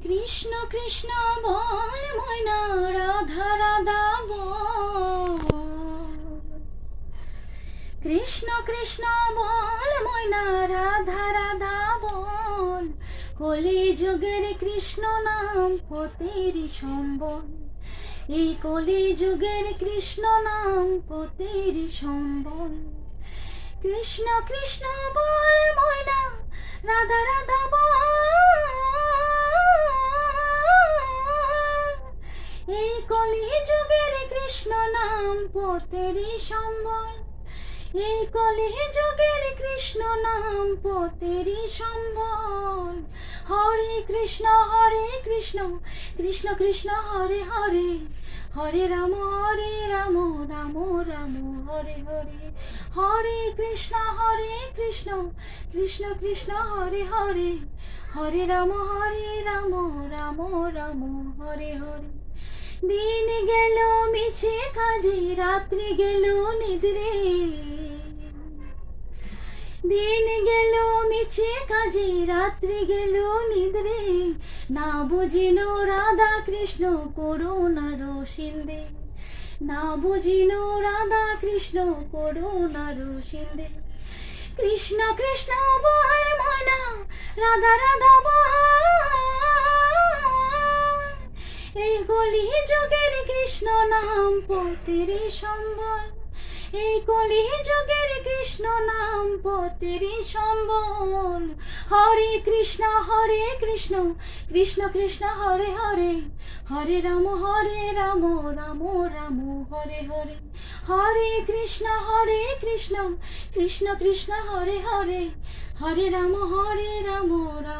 কৃষ্ণ কৃষ্ণ বল ময়না, রাধা রাধা বল। কৃষ্ণ কৃষ্ণ বল ময়না, রাধা রাধা বল। কলি যুগের কৃষ্ণ নাম পতেরি সম্বল। এই কলি যুগের কৃষ্ণ নাম পতেরি সম্বল। কৃষ্ণ কৃষ্ণ বল ময়না, রাধা রাধা বল। এই কলি যুগের কৃষ্ণ নাম পতেরি সম্বল। এই কলি যুগের কৃষ্ণ নাম পতেরি সম্বল। হরে কৃষ্ণ কৃষ্ণ কৃষ্ণ হরে হরে। হরে রাম রাম রাম হরে হরে। হরে কৃষ্ণ কৃষ্ণ কৃষ্ণ হরে হরে। হরে রাম রাম রাম হরে হরে। দিন গেল মিছে কাজে, রাত্রি গেল নিদ্রে। দিন গেল মিছে কাজে, রাত্রি গেল নিদ্রে। না বুঝিল রাধা কৃষ্ণ করুণার সিন্ধে। না বুঝিল রাধা কৃষ্ণ করুণার সিন্ধে। কৃষ্ণ কৃষ্ণ বল ময়না, রাধা রাধা বল। এই কলি যুগের কৃষ্ণ নাম পতেরি সম্বল। এই কলি যুগের কৃষ্ণ নাম পতেরি সম্বল। হরে কৃষ্ণ কৃষ্ণ কৃষ্ণ হরে হরে। হরে রাম রাম রাম হরে হরে। হরে কৃষ্ণ কৃষ্ণ কৃষ্ণ হরে হরে। হরে রাম রাম।